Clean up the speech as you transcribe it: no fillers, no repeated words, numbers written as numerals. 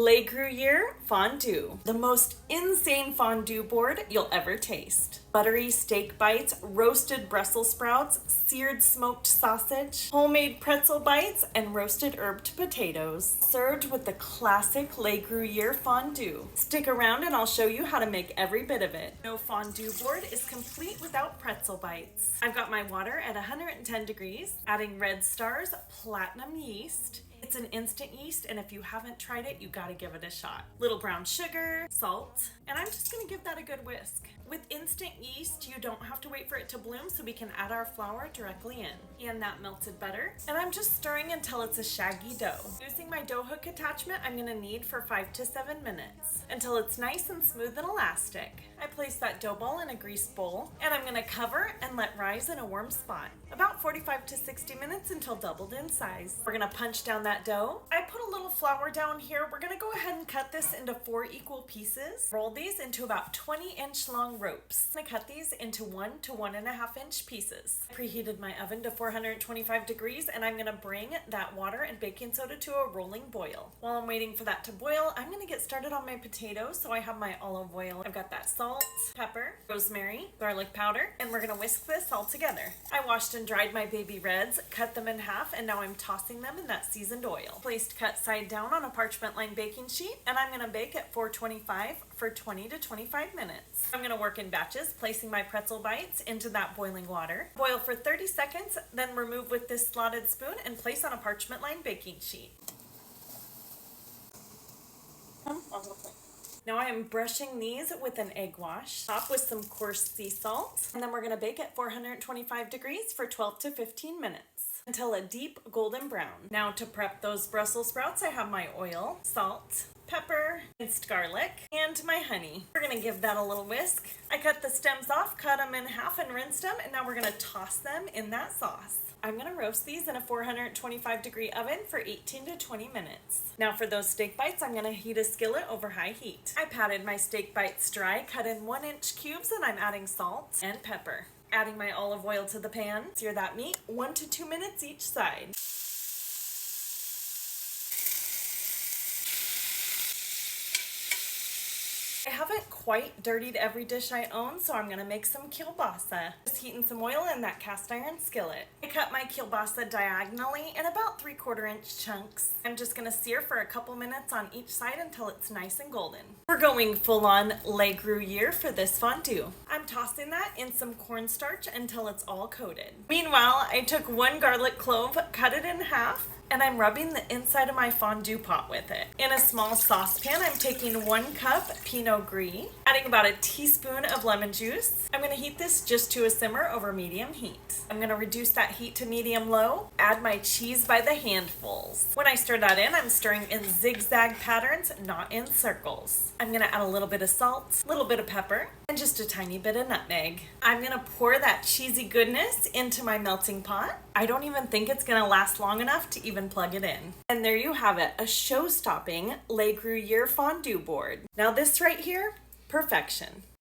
Le Gruyère Fondue, the most insane fondue board you'll ever taste. Buttery steak bites, roasted Brussels sprouts, seared smoked sausage, homemade pretzel bites, and roasted herbed potatoes. Served with the classic Le Gruyère fondue. Stick around and I'll show you how to make every bit of it. No fondue board is complete without pretzel bites. I've got my water at 110 degrees, adding Red Star's platinum yeast. It's an instant yeast, and if you haven't tried it, you gotta give it a shot. Little brown sugar, salt, and I'm just gonna give that a good whisk. With instant yeast, you don't have to wait for it to bloom, so we can add our flour directly in. And that melted butter. And I'm just stirring until it's a shaggy dough. Using my dough hook attachment, I'm gonna knead for 5 to 7 minutes until it's nice and smooth and elastic. I place that dough ball in a greased bowl, and I'm gonna cover and let rise in a warm spot. About 45 to 60 minutes until doubled in size. We're gonna punch down that dough. I put a little flour down here. We're gonna go ahead and cut this into 4 equal pieces. Roll these into about 20-inch long ropes. I'm gonna cut these into 1 to 1.5 inch pieces. I preheated my oven to 425 degrees, and I'm gonna bring that water and baking soda to a rolling boil. While I'm waiting for that to boil, I'm gonna get started on my potatoes. So I have my olive oil. I've got that salt, pepper, rosemary, garlic powder, and we're gonna whisk this all together. I washed and dried my baby reds, cut them in half, and now I'm tossing them in that seasoned oil. Placed cut side down on a parchment lined baking sheet, and I'm gonna bake at 425 for 20 to 25 minutes. I'm gonna work in batches, placing my pretzel bites into that boiling water. Boil for 30 seconds, then remove with this slotted spoon and place on a parchment lined baking sheet. Now I am brushing these with an egg wash, top with some coarse sea salt, and then we're gonna bake at 425 degrees for 12 to 15 minutes until a deep golden brown. Now to prep those Brussels sprouts, I have my oil, salt, pepper, minced garlic, and my honey. We're gonna give that a little whisk. I cut the stems off, cut them in half, and rinsed them, and now we're gonna toss them in that sauce. I'm gonna roast these in a 425 degree oven for 18 to 20 minutes. Now for those steak bites, I'm gonna heat a skillet over high heat. I patted my steak bites dry, cut in 1-inch cubes, and I'm adding salt and pepper. Adding my olive oil to the pan. Sear that meat 1 to 2 minutes each side. I haven't quite dirtied every dish I own, so I'm gonna make some kielbasa. Just heating some oil in that cast iron skillet. I cut my kielbasa diagonally in about 3/4 inch chunks. I'm just gonna sear for a couple minutes on each side until it's nice and golden. We're going full on Le Gruyère for this fondue. I'm tossing that in some cornstarch until it's all coated. Meanwhile, I took 1 garlic clove, cut it in half, and I'm rubbing the inside of my fondue pot with it. In a small saucepan, I'm taking 1 cup Pinot Gris, adding about a teaspoon of lemon juice. I'm gonna heat this just to a simmer over medium heat. I'm gonna reduce that heat to medium-low, add my cheese by the handfuls. When I stir that in, I'm stirring in zigzag patterns, not in circles. I'm gonna add a little bit of salt, a little bit of pepper, and just a tiny bit of nutmeg. I'm gonna pour that cheesy goodness into my melting pot. I don't even think it's gonna last long enough to even plug it in. And there you have it, a show-stopping Le Gruyère fondue board. Now this right here, perfection.